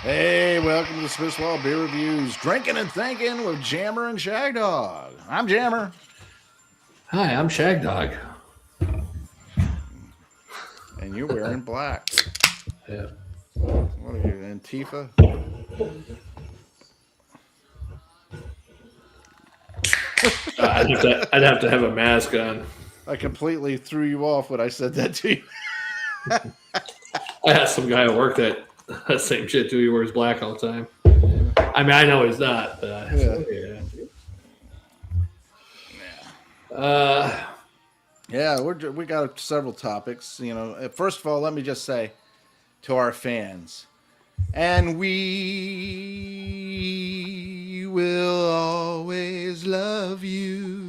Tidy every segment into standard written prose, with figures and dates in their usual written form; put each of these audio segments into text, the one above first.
Hey, welcome to Swiss Wall Beer Reviews, drinking and thinking with Jammer and Shagdog. I'm Jammer. Hi, I'm Shagdog. And you're wearing black. Yeah. What are you, Antifa? I'd have to have a mask on. I completely threw you off when I said that to you. I had some guy at work that same shit too. He wears black all the time. I mean, I know he's not, but yeah. Yeah, we got several topics. First of all, let me just say to our fans, and we will always love you.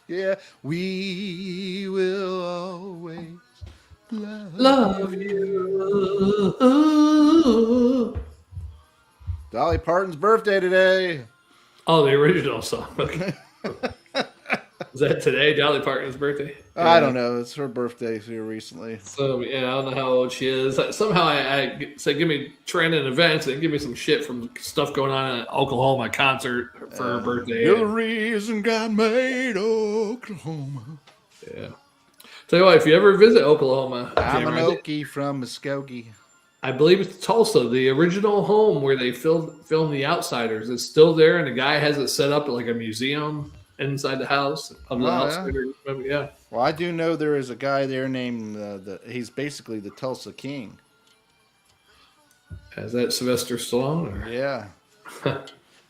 Yeah, we will always love you. Dolly Parton's birthday today. Oh, the original song. Okay. Is that today, Dolly Parton's birthday? I don't know. It's her birthday here recently. So, yeah, I don't know how old she is. Somehow I say, give me trending events and give me some shit from stuff going on in Oklahoma concert for her birthday. You're the reason God made Oklahoma. Yeah. Tell you what, if you ever visit Oklahoma. I'm an Okie from Muskogee. I believe it's Tulsa, the original home where they filmed The Outsiders. It's still there, and the guy has it set up like a museum inside the house of the Outsiders. Yeah. Well, I do know there is a guy there named he's basically the Tulsa King. Is that Sylvester Stallone? Or? Yeah.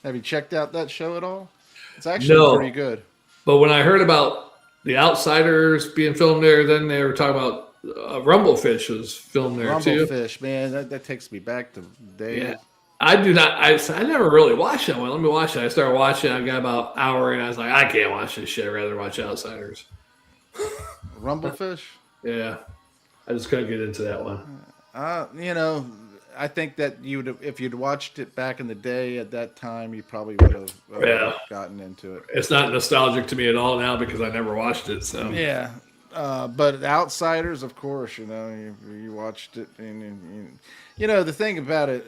Have you checked out that show at all? It's actually pretty good. But when I heard about The Outsiders being filmed there, then they were talking about Rumblefish was filmed there too. Rumblefish, man, that takes me back to days. Yeah. I do not. I never really watched that one. Let me watch it. I started watching. I got about an hour, and I was like, I can't watch this shit. I'd rather watch Outsiders. Rumblefish? Yeah, I just couldn't get into that one. I think that if you'd watched it back in the day at that time, you probably would have gotten into it. It's not nostalgic to me at all now because I never watched it. So yeah. But Outsiders, of course, you watched it, and the thing about it,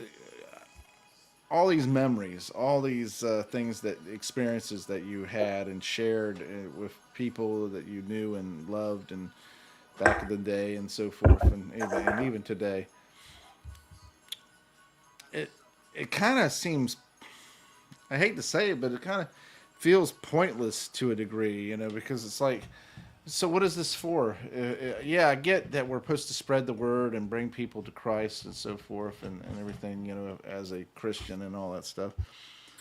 all these memories, all these experiences that you had and shared with people that you knew and loved, and back in the day and so forth, and even today, it kind of seems, I hate to say it, but it kind of feels pointless to a degree, because it's like, so what is this for? Yeah, I get that we're supposed to spread the word and bring people to Christ and so forth and everything, as a Christian and all that stuff.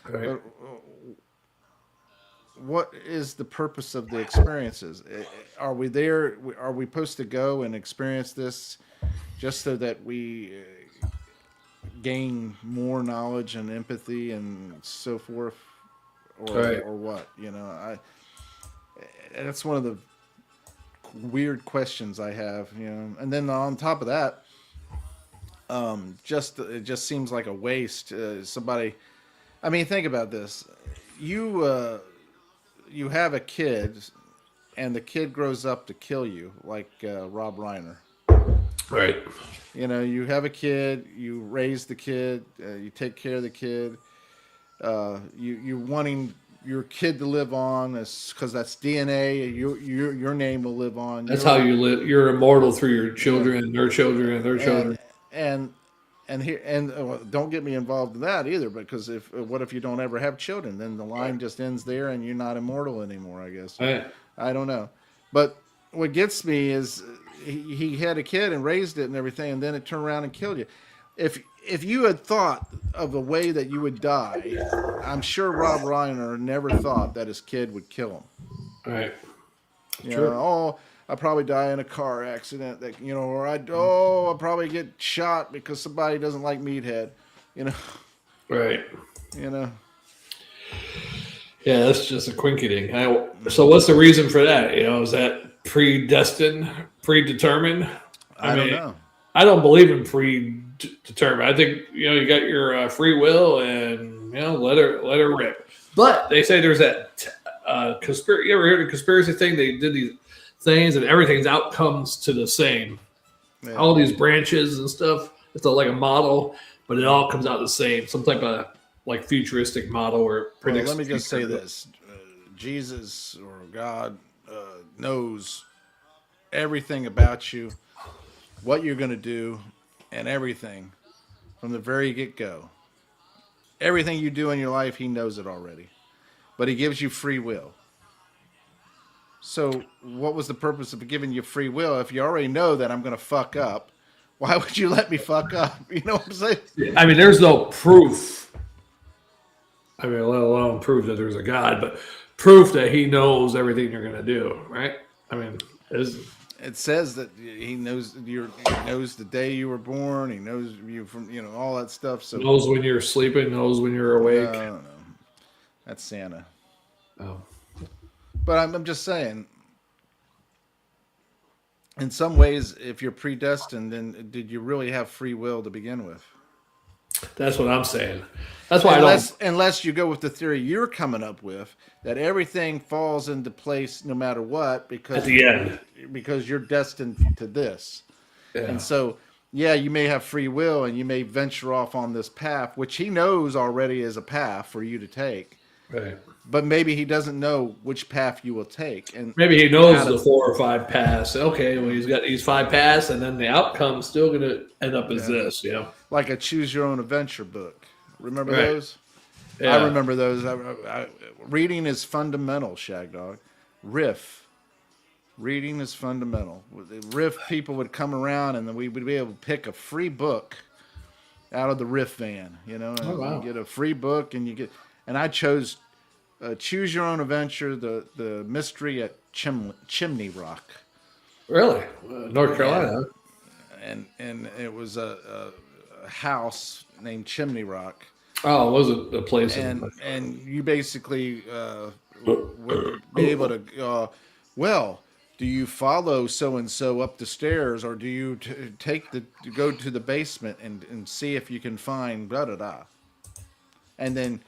Right. But what is the purpose of the experiences? Are we there? Are we supposed to go and experience this just so that we gain more knowledge and empathy and so forth? Or what? That's one of the weird questions I have, and then on top of that, it just seems like a waste. Somebody, I mean, think about this: you have a kid, and the kid grows up to kill you, like Rob Reiner. Right. You have a kid, you raise the kid, you take care of the kid, you wanting your kid to live on, because that's DNA. Your name will live on. That's how you live. You're immortal through your children, and their children, and their children. And don't get me involved in that either, because what if you don't ever have children? Then the line just ends there, and you're not immortal anymore, I guess. Right. I don't know, but what gets me is he had a kid and raised it and everything, and then it turned around and killed you. If you had thought of the way that you would die, I'm sure Rob Reiner never thought that his kid would kill him. Right. I'll probably die in a car accident, or I'll probably get shot because somebody doesn't like meathead, Right. Yeah, that's just a quinky thing. So what's the reason for that? Is that predestined, predetermined? I don't know. I don't believe in predetermined. I think you got your free will, and let her rip. But they say there's that conspiracy. You ever heard of the conspiracy thing? They did these things, and everything's outcomes to the same. Yeah. All these branches and stuff. It's like a model, but it all comes out the same. Some type of like futuristic model where it predicts. Well, let me just say this: Jesus or God knows everything about you, what you're going to do, and everything from the very get go. Everything you do in your life, He knows it already, but He gives you free will. So, what was the purpose of giving you free will if you already know that I'm going to fuck up? Why would you let me fuck up? You know what I'm saying? I mean, there's no proof. I mean, let alone proof that there's a God, but proof that He knows everything you're going to do, right? I mean, it says that He knows he knows the day you were born. He knows you from all that stuff. So knows when you're sleeping, knows when you're awake. I don't know. That's Santa. Oh, but I'm just saying. In some ways, if you're predestined, then did you really have free will to begin with? That's what I'm saying. That's why unless you go with the theory you're coming up with, that everything falls into place no matter what, because at the end, because you're destined to this. Yeah. And so, yeah, you may have free will and you may venture off on this path, which He knows already is a path for you to take. Right. But maybe He doesn't know which path you will take, and maybe He knows the 4 or 5 paths. Okay, well, He's got these 5 paths, and then the outcome's still going to end up as this. Like a choose your own adventure book. Remember those? Yeah. I remember those. Reading is fundamental, Shagdog. Reading is fundamental. The people would come around, and then we would be able to pick a free book out of the Riff van. You get a free book, and I chose. Choose Your Own Adventure, the mystery at Chimney Rock. Really? North Carolina? And it was a house named Chimney Rock. Oh, it wasn't a place. And you basically would be able to go, well, do you follow so-and-so up the stairs, or do you go to the basement and see if you can find da-da-da? And then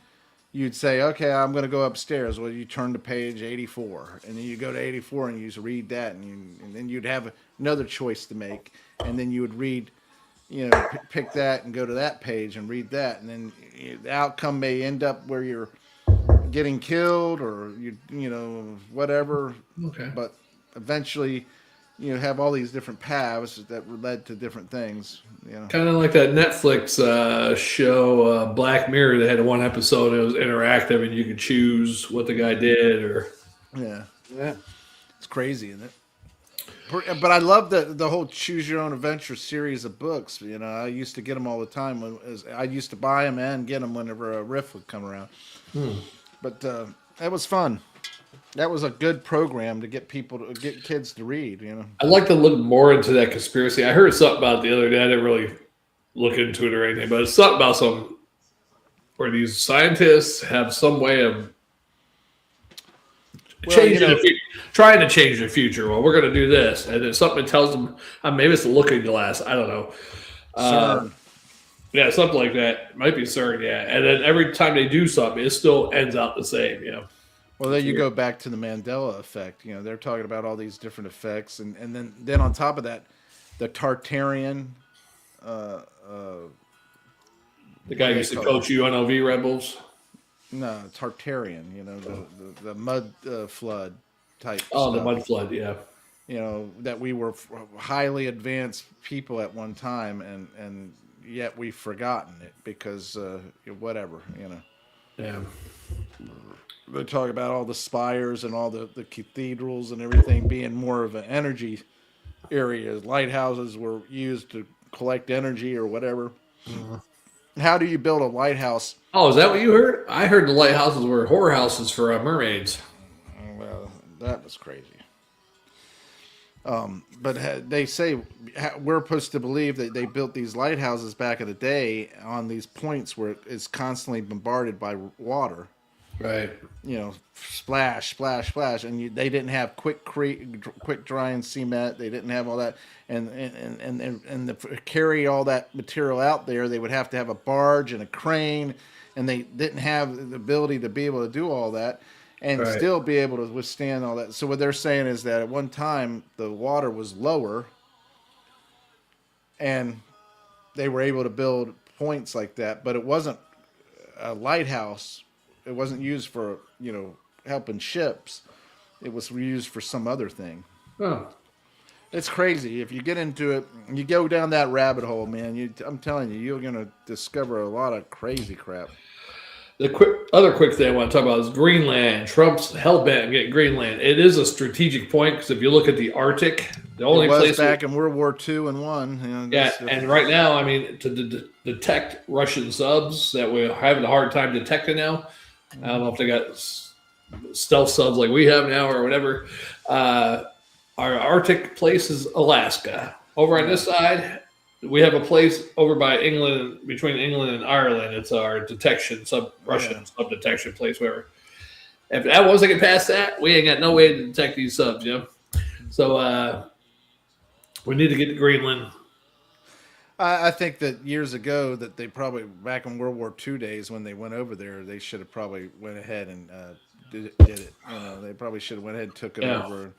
you'd say, okay, I'm going to go upstairs. Well, you turn to page 84, and then you go to 84 and you just read that, and then you'd have another choice to make, and then you would read, pick that and go to that page and read that, and then the outcome may end up where you're getting killed or whatever. Okay. But eventually, have all these different paths that led to different things. Kind of like that Netflix show Black Mirror. They had one episode that was interactive, and you could choose what the guy did. Yeah, it's crazy, isn't it? But I love the whole Choose Your Own Adventure series of books. I used to get them all the time. I used to buy them and get them whenever a riff would come around. But that was fun. That was a good program to get kids to read. I'd like to look more into that conspiracy. I heard something about it the other day. I didn't really look into it or anything, but it's something about where these scientists have some way of trying to change the future. Well, we're going to do this, and then something tells them. Maybe it's a looking glass. I don't know. CERN. Yeah, something like that. It might be CERN. Yeah, and then every time they do something, it still ends out the same. Well, then you go back to the Mandela effect. They're talking about all these different effects, and then on top of that, the Tartarian. The guy who used to coach UNLV Rebels. No, Tartarian. The mud flood type. Oh, stuff. the mud flood. Yeah. That we were highly advanced people at one time, and yet we've forgotten it because whatever. Yeah. They talk about all the spires and all the cathedrals and everything being more of an energy area. Lighthouses were used to collect energy or whatever. How do you build a lighthouse? Oh, is that what you heard? I heard the lighthouses were whorehouses for mermaids. Well, that was crazy. But they say we're supposed to believe that they built these lighthouses back in the day on these points where it's constantly bombarded by water. Right. Splash, splash, splash, and they didn't have quick drying cement. They didn't have all that, and to carry all that material out there, they would have to have a barge and a crane, and they didn't have the ability to be able to do all that and still be able to withstand all that. So what they're saying is that at one time the water was lower, and they were able to build points like that, but it wasn't a lighthouse. It wasn't used for helping ships. It was used for some other thing. Oh. It's crazy. If you get into it, you go down that rabbit hole, man. I'm telling you, you're gonna discover a lot of crazy crap. The other quick thing I want to talk about is Greenland. Trump's hell bent on getting Greenland. It is a strategic point because if you look at the Arctic, the only place back in World War II and one. Yeah, and right now, I mean, to detect Russian subs that we're having a hard time detecting now. I don't know if they got stealth subs like we have now or whatever. Our Arctic place is Alaska. Over on this side, we have a place over by England, between England and Ireland. It's our Russian sub detection place. Whatever. If that wasn't get past that, we ain't got no way to detect these subs. So we need to get to Greenland. I think that years ago that they probably back in World War II days when they went over there, they should have probably went ahead and did it. They probably should have went ahead and took it over.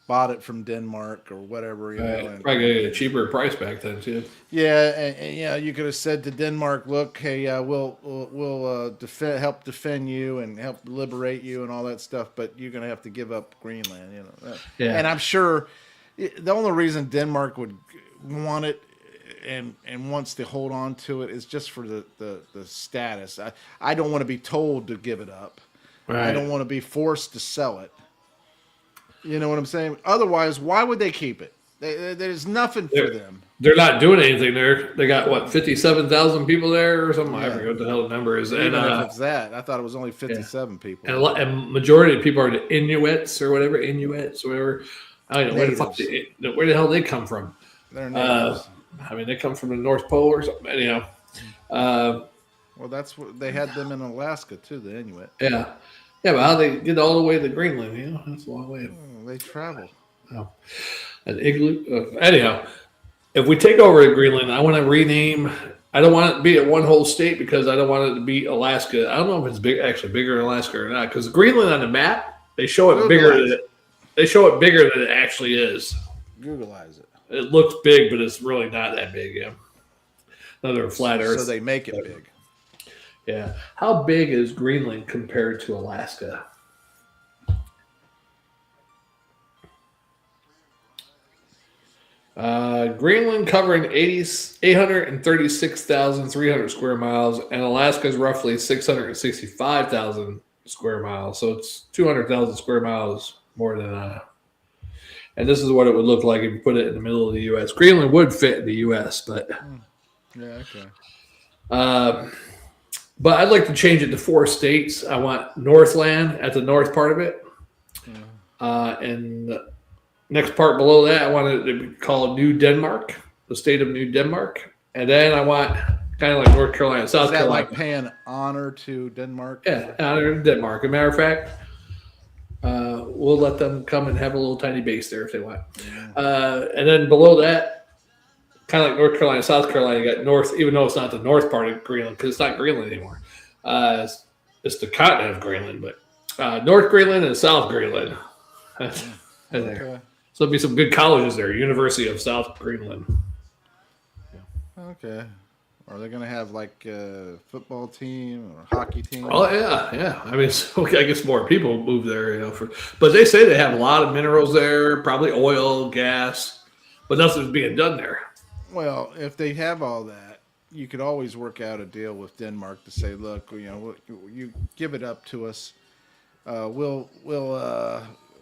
Bought it from Denmark or whatever, and probably get a cheaper price back then too. Yeah, and you could have said to Denmark, "Look, hey, we'll help defend you and help liberate you and all that stuff, but you're going to have to give up Greenland." And I'm sure the only reason Denmark would want it and wants to hold on to it is just for the status. I don't want to be told to give it up. Right. I don't want to be forced to sell it. You know what I'm saying? Otherwise, why would they keep it? There's nothing for them. They're not doing anything there. They got, 57,000 people there or something? Yeah. I forget what the hell the number is. Even if it's that. I thought it was only 57 people. And majority of people are the Inuits or whatever. I don't know where the hell they come from. They're natives. They come from the North Pole or something. Anyhow. Well, that's what they had them in Alaska too, the Inuit. Yeah. Yeah, but how they get all the way to Greenland, that's a long way. They travel. Oh. An igloo. Anyhow, if we take over Greenland, I want to rename. I don't want it to be at one whole state because I don't want it to be Alaska. I don't know if it's actually bigger than Alaska or not. Because Greenland on the map, they show it bigger. They show it bigger than it actually is. Googleize it. It looks big, but it's really not that big. Yeah. Another flat Earth. So they make it big. Yeah. How big is Greenland compared to Alaska? Greenland covering 836,300 square miles, and Alaska is roughly 665,000 square miles. So it's 200,000 square miles more than and this is what it would look like if you put it in the middle of the U.S. Greenland would fit in the U.S., but yeah, okay. But I'd like to change it to 4 states. I want Northland at the north part of it. And the next part below that, I want it to be called New Denmark, the state of New Denmark. And then I want kind of like North Carolina, South Carolina. Like paying honor to Denmark? Yeah, honor to Denmark. As a matter of fact, we'll let them come and have a little tiny base there if they want. And then below that, kind of like North Carolina, South Carolina, you got north, even though it's not the north part of Greenland, because it's not Greenland anymore. It's the continent of Greenland, but North Greenland and South Greenland. Okay. So there'll be some good colleges there. University of South Greenland. Okay. Are they going to have like a football team or a hockey team? Oh yeah. I guess more people move there, but they say they have a lot of minerals there, probably oil, gas, but nothing's being done there. Well, if they have all that, you could always work out a deal with Denmark to say, look, you give it up to us. We'll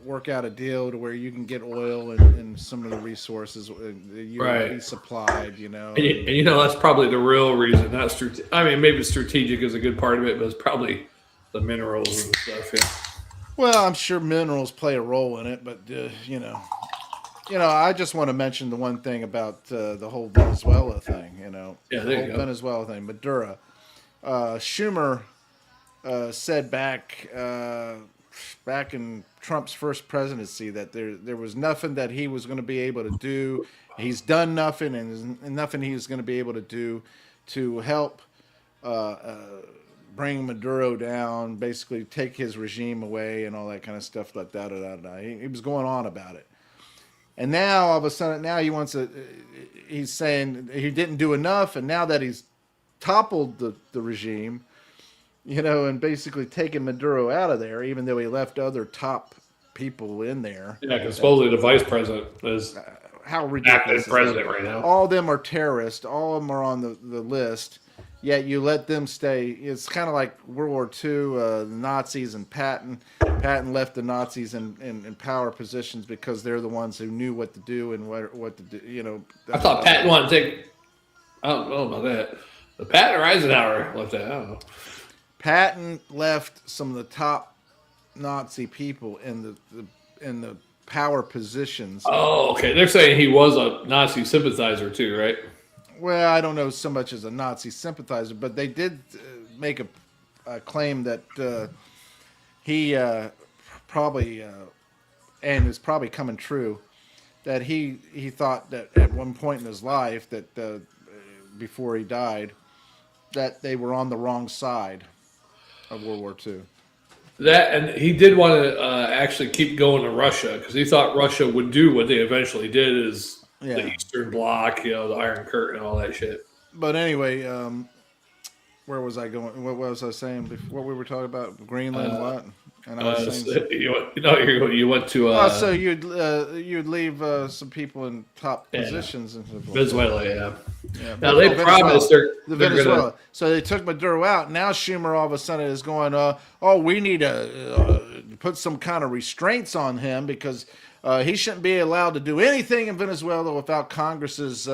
work out a deal to where you can get oil and some of the resources you will be supplied, And that's probably the real reason. Not maybe strategic is a good part of it, but it's probably the minerals and stuff. Yeah. Well, I'm sure minerals play a role in it, but I just want to mention the one thing about the whole Venezuela thing. The whole Venezuela thing. Maduro, Schumer said back in Trump's first presidency that there was nothing that he was going to be able to do. He's done nothing, and nothing he was going to be able to do to help bring Maduro down, basically take his regime away and all that kind of stuff. He was going on about it. And now, all of a sudden, he wants to. he's saying he didn't do enough, and now that he's toppled the regime, and basically taken Maduro out of there, even though he left other top people in there. Yeah, because supposedly the vice president is how ridiculous active president right now. All of them are terrorists. All of them are on the list. Yet you let them stay. It's kind of like World War II, the Nazis and Patton. Patton left the Nazis in power positions because they're the ones who knew what to do and what to do. I thought Patton wanted to take. I don't know about that. The Patton or Eisenhower left that. I don't know. Patton left some of the top Nazi people in the power positions. Oh, okay. They're saying he was a Nazi sympathizer too, right? Well, I don't know so much as a Nazi sympathizer, but they did make a claim that he probably, and it's probably coming true, that he thought that at one point in his life, that before he died, that they were on the wrong side of World War II. That, and he did want to actually keep going to Russia because he thought Russia would do what they eventually did, is the Eastern Bloc, the Iron Curtain, all that shit. But anyway, where was I going? What was I saying before? What we were talking about? Greenland, what? And I was saying, you went to. So you'd leave some people in top positions in Venezuela, yeah. Now they promised Venezuela. Gonna... So they took Maduro out. Now Schumer all of a sudden is going, we need to put some kind of restraints on him because he shouldn't be allowed to do anything in Venezuela without Congress's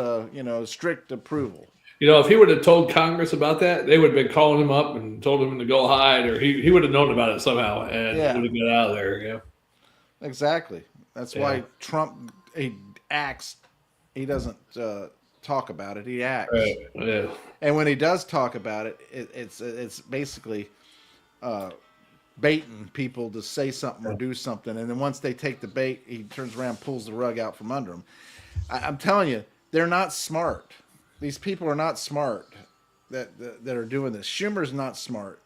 strict approval. If he would have told Congress about that, they would have been calling him up and told him to go hide, or he would have known about it somehow and would have got out of there. Yeah, exactly. That's why Trump he acts. He doesn't talk about it. He acts. Right. Yeah. And when he does talk about it, it's basically baiting people to say something or do something. And then once they take the bait, he turns around, and pulls the rug out from under them. I'm telling you, they're not smart. These people are not smart that are doing this. Schumer's not smart.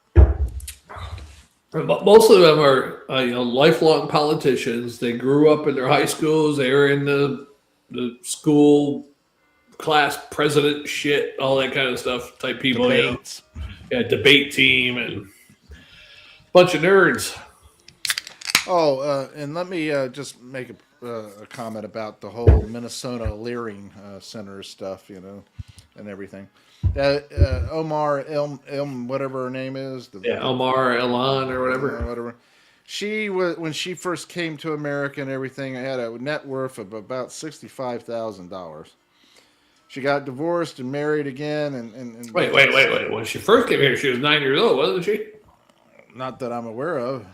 Most of them are lifelong politicians. They grew up in their high schools. They were in the school class president shit, all that kind of stuff type people. Debates. Debate team and bunch of nerds. Oh, and let me just make a comment about the whole Minnesota Leering Center stuff, and everything. Omar Elm, whatever her name is. Omar Elan or whatever. Whatever. She was, when she first came to America and everything, had a net worth of about $65,000. She got divorced and married again. And wait. When she first came here, she was 9 years old, wasn't she? Not that I'm aware of.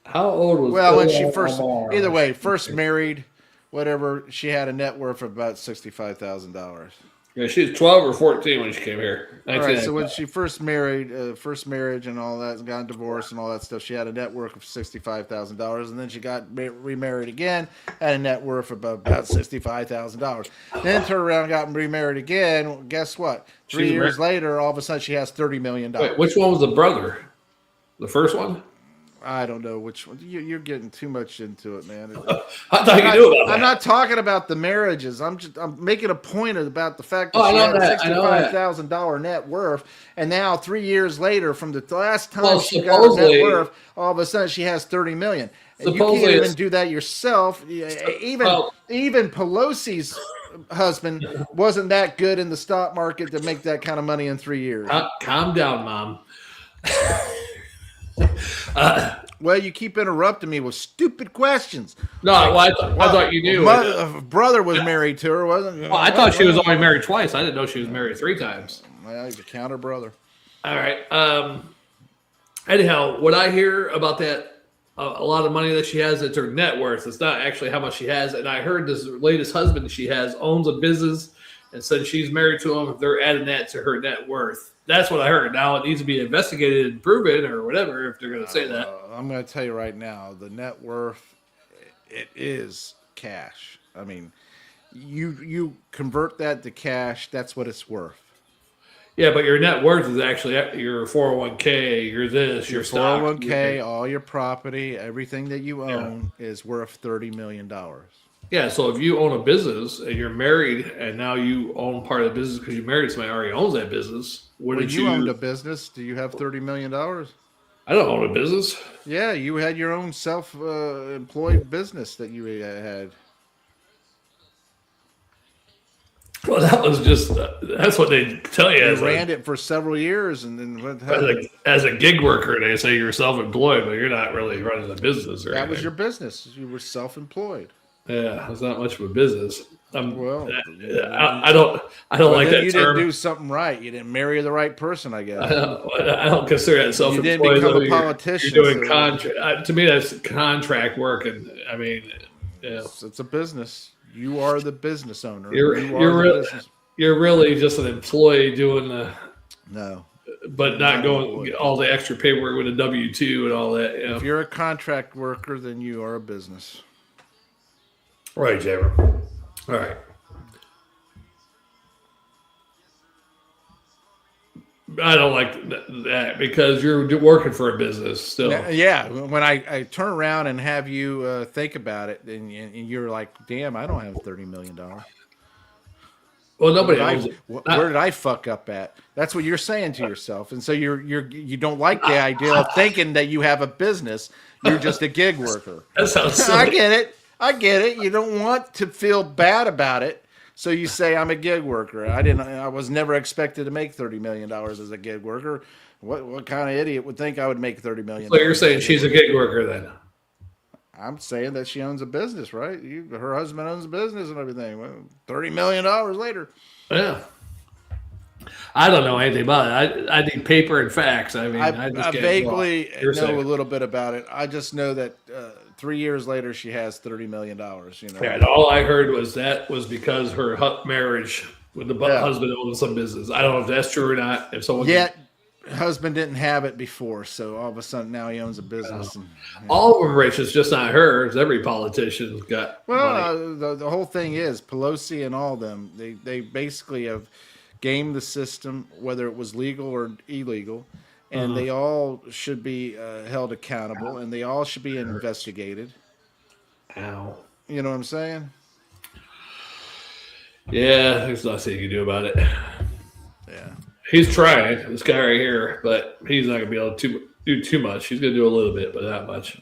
How old was? Well, when she first, either way, first married, whatever, she had a net worth of about $65,000. Yeah, she was 12 or 14 when she came here. All right, so when she first married, first marriage and all that, and got divorced and all that stuff, she had a net worth of $65,000, and then she got remarried again, had a net worth of about $65,000. Then turned around and got remarried again. Well, guess what? 3 years later, all of a sudden, she has $30 million. Wait, which one was the brother? The first one? I don't know which one. You're getting too much into it, man. I thought you knew about that. I'm not talking about the marriages. I'm making a point about the fact that she had a $65,000 net worth, and now 3 years later, from the last time she got her net worth, all of a sudden she has $30 million. And you can't even do that yourself. Even Pelosi's husband wasn't that good in the stock market to make that kind of money in 3 years. Calm down, Mom. Well, you keep interrupting me with stupid questions. No, I thought you knew. Brother was married to her, wasn't he? Well, I thought she was only married twice. I didn't know she was married 3 times. Well, he's a counter brother. All right. Anyhow, what I hear about that, a lot of money that she has, it's her net worth. It's not actually how much she has. And I heard this latest husband she has owns a business, and since she's married to him, they're adding that to her net worth. That's what I heard. Now it needs to be investigated and proven or whatever if they're going to say that. I'm going to tell you right now, the net worth, it is cash. I mean, you convert that to cash, that's what it's worth. Yeah, but your net worth is actually your 401k, your this, your stock. 401k, all your property, everything that you own is worth $30 million. Yeah, so if you own a business and you're married and now you own part of the business because you married somebody who already owns that business, When wouldn't you owned a you? business, do you have $30 million? I don't own a business. Yeah, you had your own self-employed business that you had. Well, that was just that's what they tell you You ran it for several years, and then what happened? as a gig worker. They say you're self-employed, but you're not really running a business or That was anything. your business. You were self-employed. Yeah, it's not much of a business. Well, I don't like then that you term. didn't do something right. You didn't marry the right person, I guess. I don't consider that You didn't self-employed. become though. a politician. You're doing So contract. To me, that's contract work, and I mean, yeah, it's a business. You are the business owner. you're You you're are the re- business. you're really just an employee doing No, but not not an going employee. all the extra paperwork with a W-2 and all that. You know? If you're a contract worker, then you are a business. Right, Jammer. All right. I don't like that because you're working for a business still. Yeah, when I turn around and have you think about it, and you're like, "Damn, I don't have $30 million. Well, nobody owns it. Where did I fuck up at?" That's what you're saying to yourself, and so you don't like the idea of thinking that you have a business. You're just a gig worker. That sounds I silly. get it. I get it. You don't want to feel bad about it, so you say I'm a gig worker. I was never expected to make $30 million as a gig worker. What kind of idiot would think I would make $30 million? So you're saying she's a gig worker then? I'm saying that she owns a business, right? Her husband owns a business and everything. Well, $30 million later. Yeah. I don't know anything about it. I need paper and facts. I mean, I just I can't vaguely go off. You're know saying. a little bit about it. I just know that 3 years later she has $30 million. You know. Yeah, and all I heard was that was because her marriage with the Yeah. husband owned some business. I don't know if that's true or not. If someone Yet husband didn't have it before, so all of a sudden now he owns a business. all of them rich, it's just not her. It's every politician's got money. Well, the whole thing is Pelosi and all them. They basically have gamed the system, whether it was legal or illegal, and they all should be held accountable, and they all should be investigated. Ow. You know what I'm saying? Yeah, there's nothing you can do about it. Yeah. He's trying, this guy right here, but he's not going to be able to do too much. He's going to do a little bit, but not much.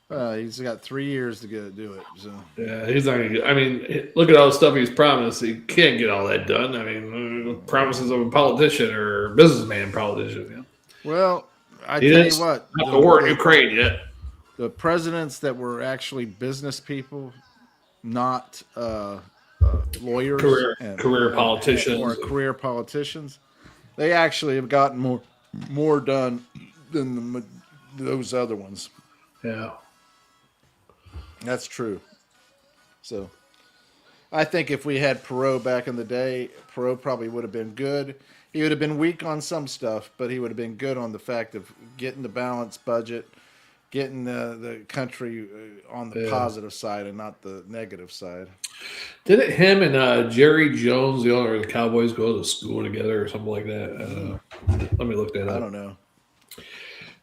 Yeah. He's got 3 years to do it. So Yeah, he's not going to. I mean, look at all the stuff he's promised. He can't get all that done. I mean, promises of a politician or businessman politician. You know? well, I He tell didn't you what, stop the war in Ukraine yet. the presidents that were actually business people, not lawyers, Career politicians. or career politicians, they actually have gotten more done than those other ones. Yeah. That's true. So, I think if we had Perot back in the day, Perot probably would have been good. He would have been weak on some stuff, but he would have been good on the fact of getting the balanced budget, getting the country on the positive side and not the negative side. Didn't him and Jerry Jones, the owner of the Cowboys, go to school together or something like that? I don't know. Let me look that up. I don't know.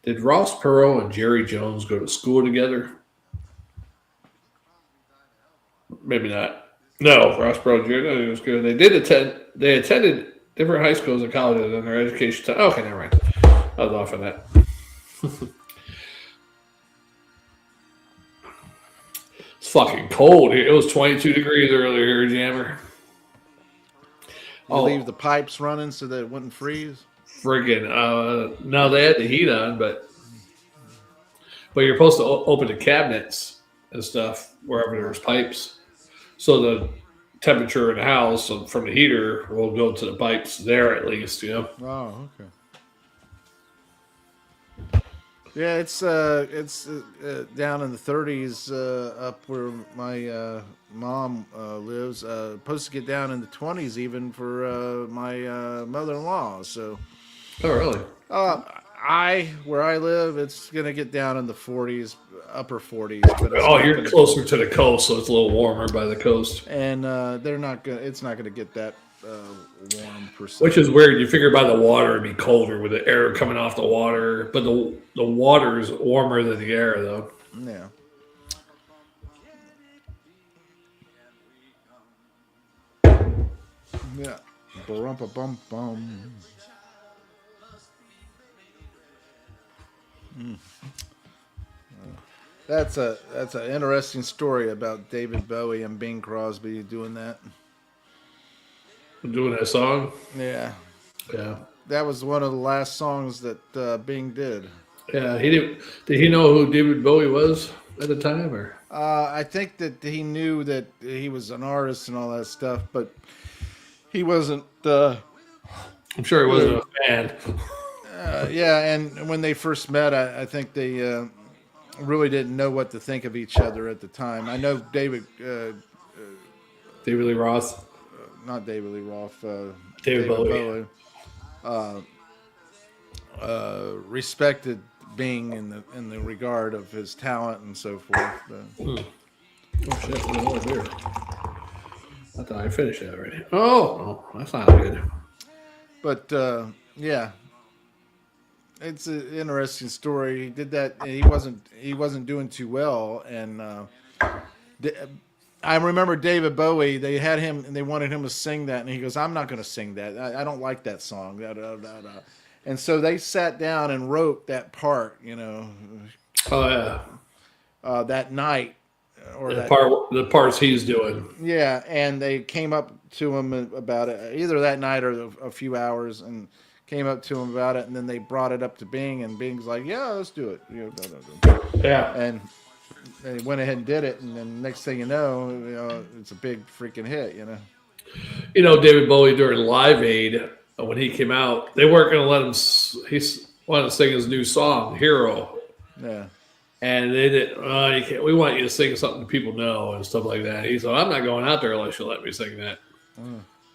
Did Ross Perot and Jerry Jones go to school together? Maybe not. No, Ross Perot and Jerry Jones was good. They attended different high schools and colleges in their education time. Okay, never mind. I was off on that. It's fucking cold here. It was 22 degrees earlier here, Jammer. You leave the pipes running so that it wouldn't freeze. Friggin'. No, they had the heat on, but you're supposed to open the cabinets and stuff wherever there's pipes. So the temperature in the house from the heater will go to the pipes there at least, you know. Oh, okay. Yeah, it's down in the 30s up where my mom lives. Supposed to get down in the 20s even for my mother-in-law. So, Oh, really? where I live, it's gonna get down in the 40s, upper 40s. But You're closer to the coast, so it's a little warmer by the coast. and they're not gonna. It's not gonna get that warm per se. Which is weird. You figure by the water it'd be colder with the air coming off the water, but the water is warmer than the air, though. Yeah. Yeah. Ba-rum-pa-bum-bum. That's an interesting story about David Bowie and Bing Crosby doing that. Doing that song. Yeah. Yeah. That was one of the last songs that Bing did. Yeah. He did. Did he know who David Bowie was at the time, or? I think that he knew that he was an artist and all that stuff, but he wasn't. I'm sure he wasn't a fan. Yeah, and when they first met, I think they really didn't know what to think of each other at the time. I know David Lee Roth. not David Lee Roth, David Bowie. Respected Bing in the regard of his talent and so forth. Oh shit! What was there? I thought I finished that already. Oh, that's not good. But yeah, it's an interesting story. He did that. And he wasn't doing too well, and I remember David Bowie. They had him and they wanted him to sing that, and he goes, "I'm not going to sing that. I don't like that song." Da, da, da, da. And so they sat down and wrote that part. Oh yeah. That night. Or the parts he's doing. Yeah, and they came up to him about it either that night or a few hours, and came up to him about it, and then they brought it up to Bing, and Bing's like, "Yeah, let's do it." Yeah, and they went ahead and did it, and then next thing you know, it's a big freaking hit. David Bowie during Live Aid when he came out, they weren't going to let him. He wanted to sing his new song, "Hero." Yeah. And they did. You can't. We want you to sing something people know and stuff like that. He said, "I'm not going out there unless you let me sing that."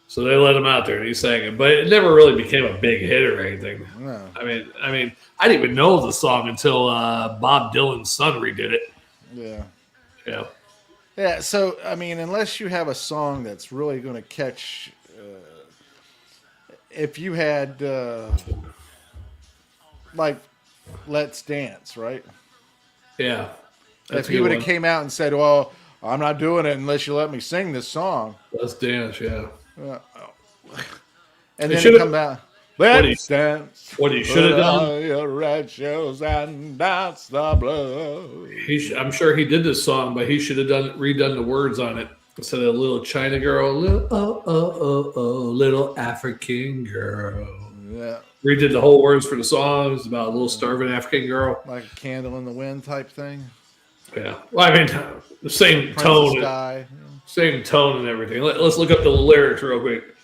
So they let him out there, and he sang it. But it never really became a big hit or anything. No. I mean, I didn't even know the song until Bob Dylan's son redid it. Yeah. Yeah. Yeah. So unless you have a song that's really going to catch, if you had like "Let's Dance," right? Yeah. If he would have came out and said, "Well, I'm not doing it unless you let me sing this song," Let's Dance, yeah. And then come out, "Let's dance." What he should have done? Your red shoes and dance the blues. I'm sure he did this song, but he should have redone the words on it instead of "Little China Girl," little African girl. Yeah. Redid the whole words for the song. It's about a little starving African girl. Like a candle in the wind type thing. Yeah. Well, the same tone. Same tone and everything. Let's look up the lyrics real quick.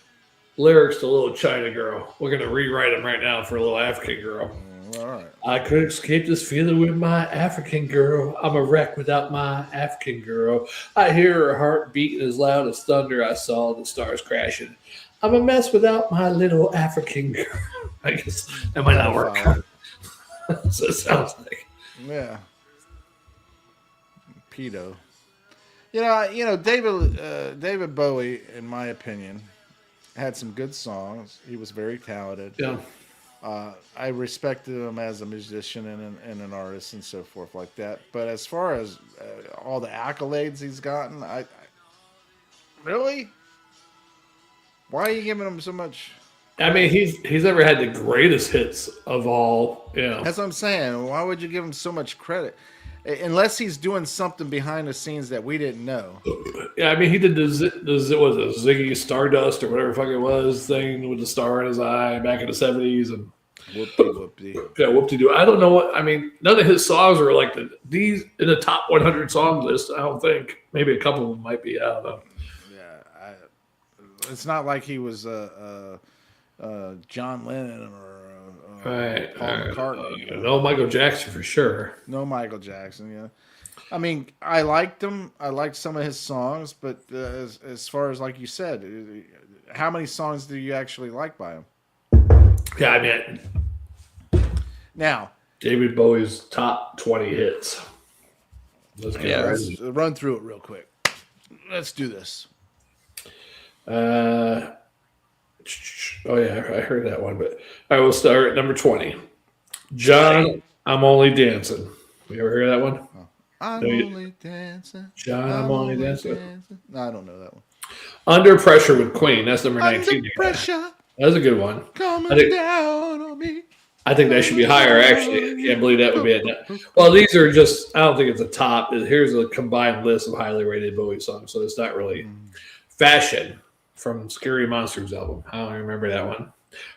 Lyrics to "Little China Girl." We're going to rewrite them right now for a little African girl. All right. I could escape this feeling with my African girl. I'm a wreck without my African girl. I hear her heart beating as loud as thunder. I saw the stars crashing. I'm a mess without my little African girl. I guess that might not work. So it sounds like. Yeah. Pedo. David Bowie, in my opinion, had some good songs. He was very talented. Yeah. I respected him as a musician and an artist and so forth like that. But as far as all the accolades he's gotten, I really? Why are you giving him so much? He's never had the greatest hits of all. Yeah, that's what I'm saying. Why would you give him so much credit? Unless he's doing something behind the scenes that we didn't know. Yeah, he did the Ziggy Stardust or whatever the fuck it was thing with the star in his eye back in the 70s and whoopty. Yeah, whoopty-doo. I don't know what none of his songs are like these in the top 100 song list. I don't think. Maybe a couple of them might be. I don't know. Yeah, it's not like he was John Lennon or Paul McCartney. No Michael Jackson for sure. No Michael Jackson, yeah. I liked him. I liked some of his songs, but as far as like you said, how many songs do you actually like by him? Yeah, now David Bowie's top 20 hits. Let's run through it real quick. Let's do this. Oh yeah, I heard that one, but I will start at number 20. John, I'm Only Dancing. You ever hear that one? I'm only dancing. John, I'm only dancing. No, I don't know that one. Under Pressure with Queen. That's number Under 19. pressure, That's a good one. coming down on me. I think that should be higher, actually. I can't believe that would be it. Well, these are just, I don't think it's a top. Here's a combined list of highly rated Bowie songs, so it's not really. Fashion from Scary Monsters album. I don't remember that one.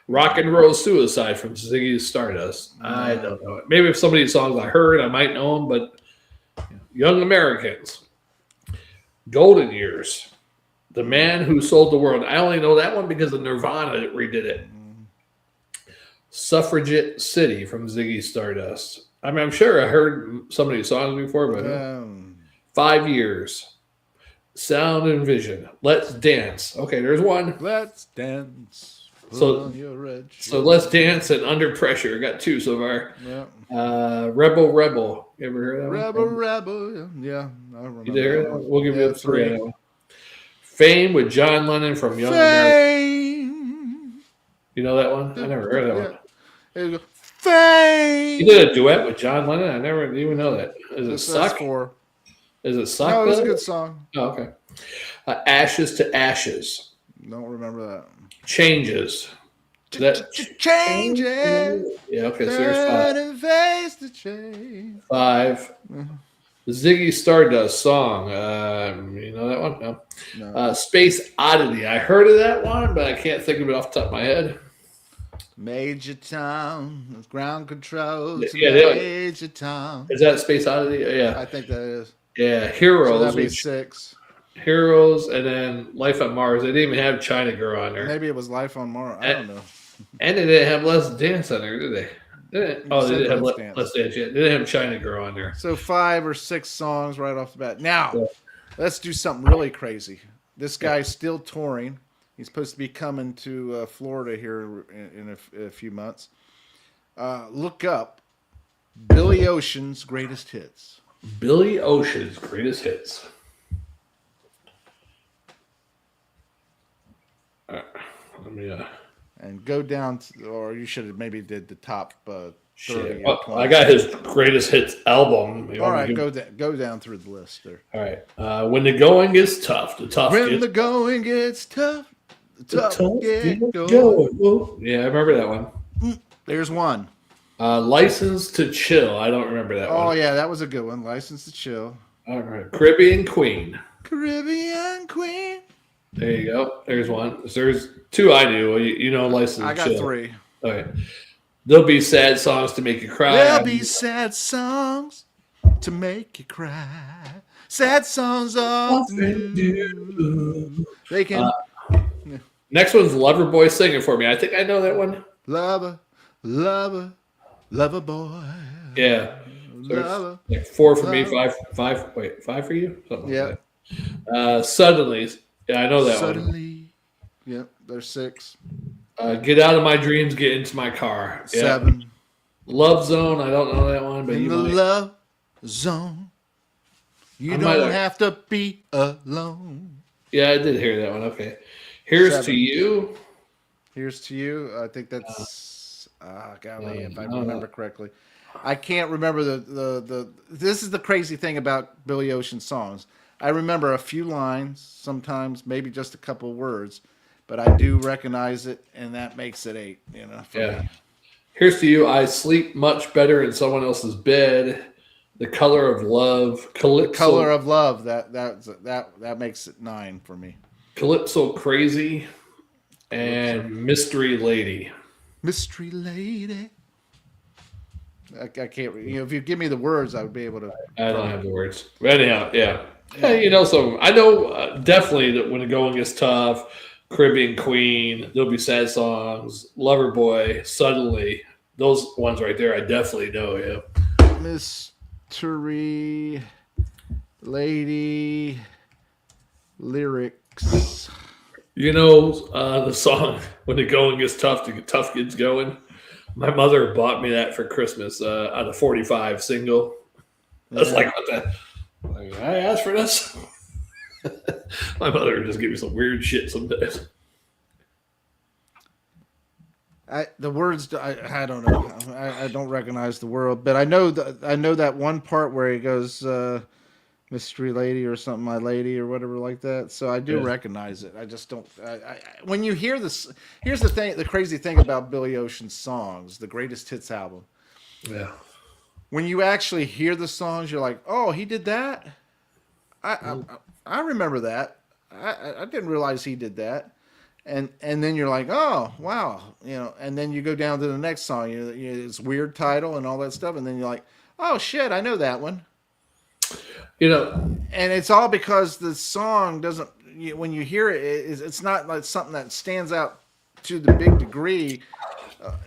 Rock and Roll Suicide from Ziggy Stardust. I don't know it. Maybe if some of these songs I heard, I might know them, but Young Americans. Golden Years. The Man Who Sold the World. I only know that one because of Nirvana redid it. Suffragette City from Ziggy Stardust. I mean, I'm sure I heard some of these songs before, but 5 Years. Sound and Vision. Let's Dance. Okay, there's one. Let's dance. So Let's Dance and Under Pressure. Got two so far. Yeah. Rebel Rebel. You ever heard that Rebel one? Rebel. Yeah, I remember. You did hear that one? We'll give you a three. three. Fame with John Lennon from Young American. You know that one? I never heard that one. Fame. You did a duet with John Lennon? I never even know that. Is it Suck? Is it Suck? No, it was a good song. Oh, okay. Ashes to Ashes. Don't remember that. Changes. Changes. Yeah, okay, so there's 5. Face to change. 5. The Ziggy Stardust song. You know that one? No. Space Oddity. I heard of that one, but I can't think of it off the top of my head. Major Town. Ground Control. Yeah, Major Town. Is that Space Oddity? Yeah. I think that is. Yeah, Heroes. So that'd be 6. Heroes, and then Life on Mars. They didn't even have China Girl on there. Maybe it was Life on Mars. I don't know. And they didn't have Let's Dance on there, did they? They didn't have Let's Dance yet. They didn't have China Girl on there. So 5 or 6 songs right off the bat. Now, let's do something really crazy. This guy's still touring. He's supposed to be coming to Florida here in a few months. Look up Billy Ocean's Greatest Hits. Billy Ocean's Greatest Hits. Let me and go down to, or you should have maybe did the top 30. I got his Greatest Hits album. All right, go down through the list there. All right. When the going gets tough, the going gets tough, the tough get going. Yeah, I remember that one. There's one. License to Chill. I don't remember that one. Oh yeah, that was a good one. License to Chill. All right. Caribbean Queen. Caribbean Queen. There you go. There's one. There's 2 I do. You know, License I to got Chill. 3. Okay. There'll be sad songs to make you cry. There'll be sad songs to make you cry. Sad songs often do. They can. Next one's Loverboy Singing for Me. I think I know that one. Lover boy. Yeah. So like 4 for me, 5 for you? Something like that. Suddenly. Yeah, I know that one. Suddenly. Yep, there's 6. Get Out of My Dreams, Get Into My Car. 7. Love Zone. I don't know that one, but in you the might. love zone. You don't have to be alone. Yeah, I did hear that one. Okay. Here's 7. to You. Here's to You. I think that's golly, if I remember correctly. I can't remember the this is the crazy thing about Billy Ocean songs. I remember a few lines, sometimes maybe just a couple words, but I do recognize it, and that makes it 8. You know. For me. Here's to You. I Sleep Much Better in Someone Else's Bed. The Color of Love. Color of Love. That makes it 9 for me. Calypso Crazy and Mystery Lady. Mystery Lady. I can't. If you give me the words, I would be able to. I don't have the words. But anyhow, yeah. You know, so I know definitely that when the going gets tough, Caribbean Queen, there'll be sad songs, Loverboy, Suddenly, those ones right there, I definitely know. Yeah. Mystery Lady lyrics. You know the song "When the Going Gets Tough" to get tough kids going. My mother bought me that for Christmas on a 45 single. I was like, what the? Like, I asked for this. My mother would just give me some weird shit sometimes. The words, I don't know. I don't recognize the word, but I know that one part where he goes, Mystery Lady or something, My Lady or whatever like that. So I do recognize it. I just don't. When you hear this, here's the thing. The crazy thing about Billy Ocean's songs, the greatest hits album. Yeah. When you actually hear the songs, you're like, oh, he did that. I remember that. I didn't realize he did that. And then you're like, oh wow, and then you go down to the next song, it's weird title and all that stuff, and then you're like, oh shit, I know that one. And it's all because the song doesn't. When you hear it, it's not like something that stands out to the big degree.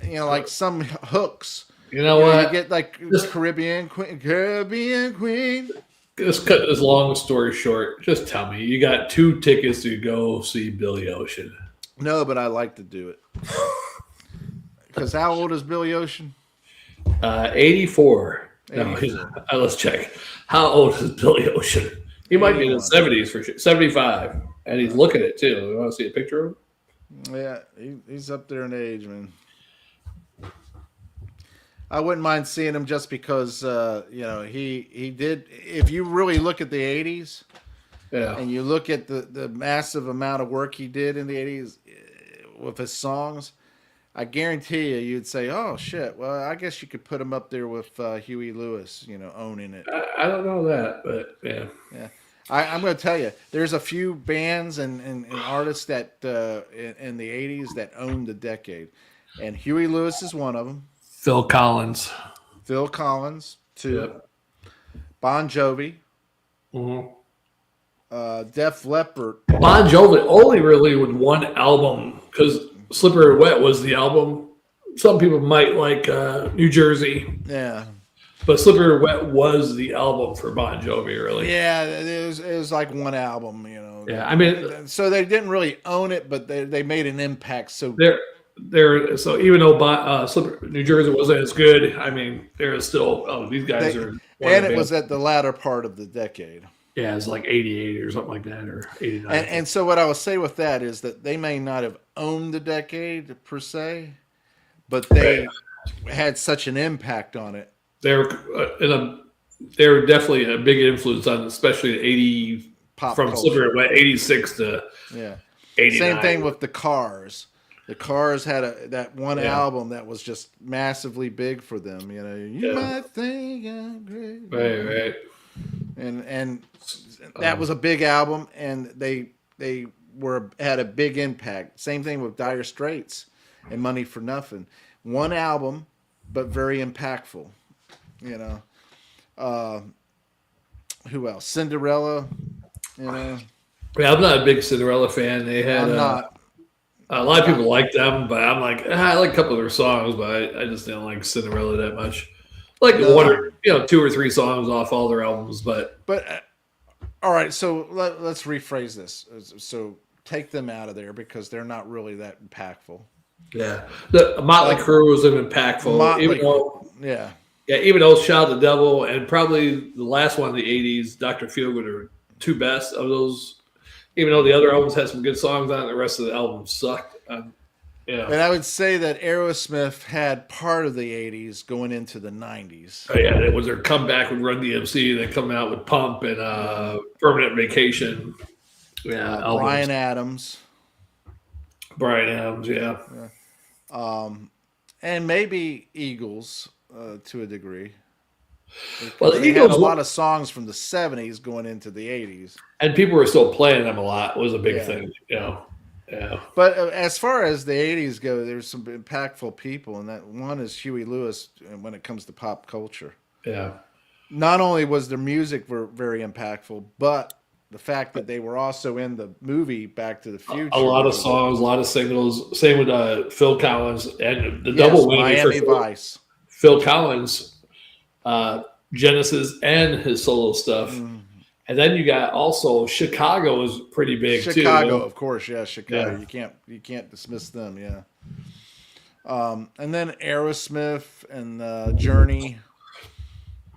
Like some hooks. You know what? You get like Caribbean Queen. Just cut this long story short. Just tell me, you got 2 tickets to go see Billy Ocean. No, but I like to do it. Because how old is Billy Ocean? 84. No, let's check. How old is Billy Ocean? He might be in his 70s for sure. 75. And he's looking at it too. You want to see a picture of him? Yeah, he's up there in age, man. I wouldn't mind seeing him just because, he did. If you really look at the 80s, and you look at the massive amount of work he did in the 80s with his songs, I guarantee you'd say, oh, shit, well, I guess you could put him up there with Huey Lewis, owning it. I don't know that, but yeah. Yeah. I'm going to tell you, there's a few bands and artists that in the 80s that owned the decade. And Huey Lewis is one of them. Phil Collins, 2. Yep. Bon Jovi. Mm-hmm. Def Leppard. Bon Jovi only really with one album because Slippery Wet was the album. Some people might like New Jersey. Yeah. But Slippery Wet was the album for Bon Jovi, really. Yeah, it was like one album, Yeah, I mean, so they didn't really own it, but they made an impact. So so even though New Jersey wasn't as good, I mean, there is still these guys are. And it was at the latter part of the decade. Yeah, it's like 88 or something like that, or 89. And so what I would say with that is that they may not have owned the decade per se, but they had such an impact on it. They're definitely a big influence on, especially the 80 pop from Slippery Wet 86 to 89. Same thing with the Cars. The Cars had that one album that was just massively big for them. You might think I'm great, right, and that was a big album, and they had a big impact. Same thing with Dire Straits and Money for Nothing. One album, but very impactful. Who else? Cinderella. Yeah, I'm not a big Cinderella fan. They had I'm not. A lot of people like them, but I'm like, I like a couple of their songs, but I just didn't like Cinderella that much. Like one or 2 or 3 songs off all their albums, but all right. So let's rephrase this. So take them out of there because they're not really that impactful. Yeah, the Motley Crue was impactful, even though Shout the Devil and probably the last one in the '80s, Dr. Feelgood, are 2 best of those. Even though the other albums had some good songs on it, the rest of the albums sucked. And I would say that Aerosmith had part of the 80s going into the 90s. Oh, yeah, it was their comeback with Run DMC. They come out with Pump and Permanent Vacation. Yeah, Bryan Adams. Yeah. And maybe Eagles to a degree. Well, the Eagles had a lot of songs from the 70s going into the 80s. And people were still playing them a lot. Was a big thing, Yeah. But as far as the 80s go, there's some impactful people, and that one is Huey Lewis when it comes to pop culture. Yeah. Not only was their music very impactful, but the fact that they were also in the movie Back to the Future. A lot of songs, a lot of singles. Same with Phil Collins and the double win Miami Vice. Phil Collins. Genesis and his solo stuff, and then you got also Chicago is pretty big too. Chicago, of course, Chicago. Yeah. You can't dismiss them, and then Aerosmith and Journey.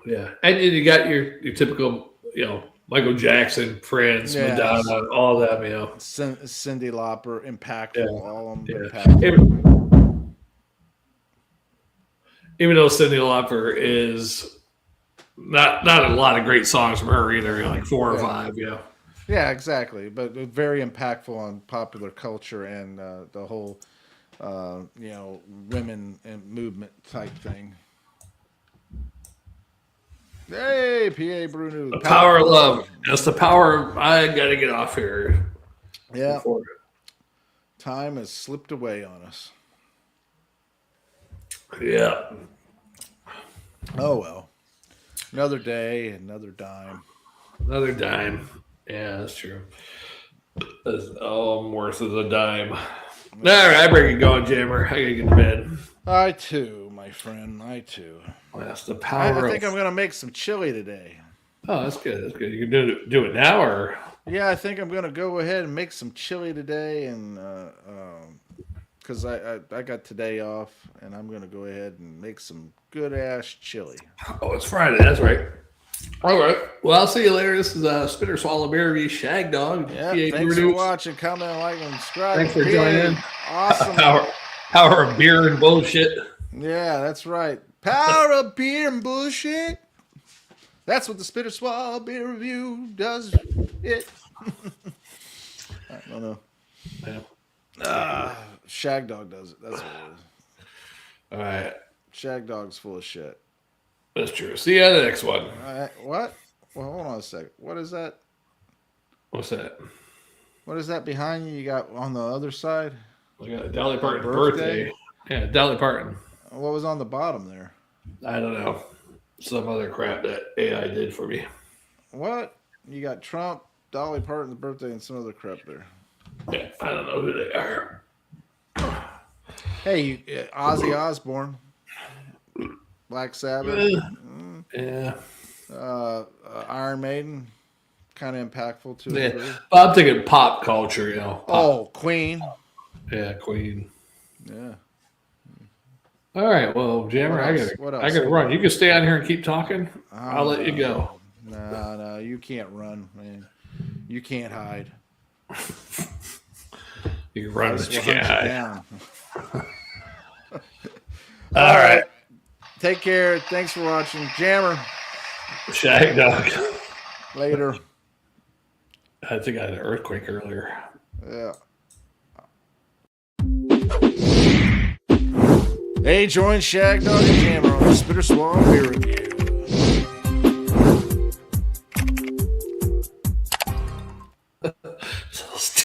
Yeah, and you got your typical, Michael Jackson, Prince, Madonna, all of them. Cyndi Lauper, impactful, all of them impactful. Even though Cyndi Lauper is not a lot of great songs from her either. Like 4 or 5. Yeah. Yeah, exactly. But very impactful on popular culture and the whole, women and movement type thing. Hey, PA Bruno. The power of love. That's the power. I got to get off here. Yeah. Time has slipped away on us. Yeah. Oh, well. Another day, another dime. Another dime. Yeah, that's true. That's all worth of the dime. All right, I bring it going, Jammer. I got to get to bed. I too, my friend. I too. That's the power I think I'm going to make some chili today. Oh, that's good. That's good. You can do it now, or? Yeah, I think I'm going to go ahead and make some chili today, and because I got today off, and I'm going to go ahead and make some good-ass chili. Oh, it's Friday. That's right. All right. Well, I'll see you later. This is Spitter Swallow Beer Review Shagdog. Yeah, thanks for watching. Comment, like, and subscribe. Thanks for joining. Awesome. Power of beer and bullshit. Yeah, that's right. Power of beer and bullshit. That's what the Spitter Swallow Beer Review does. It. I don't know. Yeah. Shagdog does it. That's what it is. All right. Shagdog's full of shit. That's true. See you on the next one. What? Well, hold on a second. What is that? What's that? What is that behind you? You got on the other side? We got a Dolly Parton birthday. Yeah, Dolly Parton. What was on the bottom there? I don't know. Some other crap that AI did for me. What? You got Trump, Dolly Parton's birthday, and some other crap there. Yeah, I don't know who they are. Hey, Ozzy Osbourne. Black Sabbath. Yeah. Iron Maiden. Kind of impactful too. Yeah. Well, I'm thinking pop culture, you know. Oh, Queen. Yeah, Queen. Yeah. All right, well, Jammer, I gotta run. You can stay on here and keep talking. I'll let you go. No, you can't run, man. You can't hide. You can run, but you can't hide. All right. Take care. Thanks for watching. Jammer. Shagdog. Later. I think I had an earthquake earlier. Yeah. Hey, join Shagdog and Jammer on the Spitter Swallow Beer Review.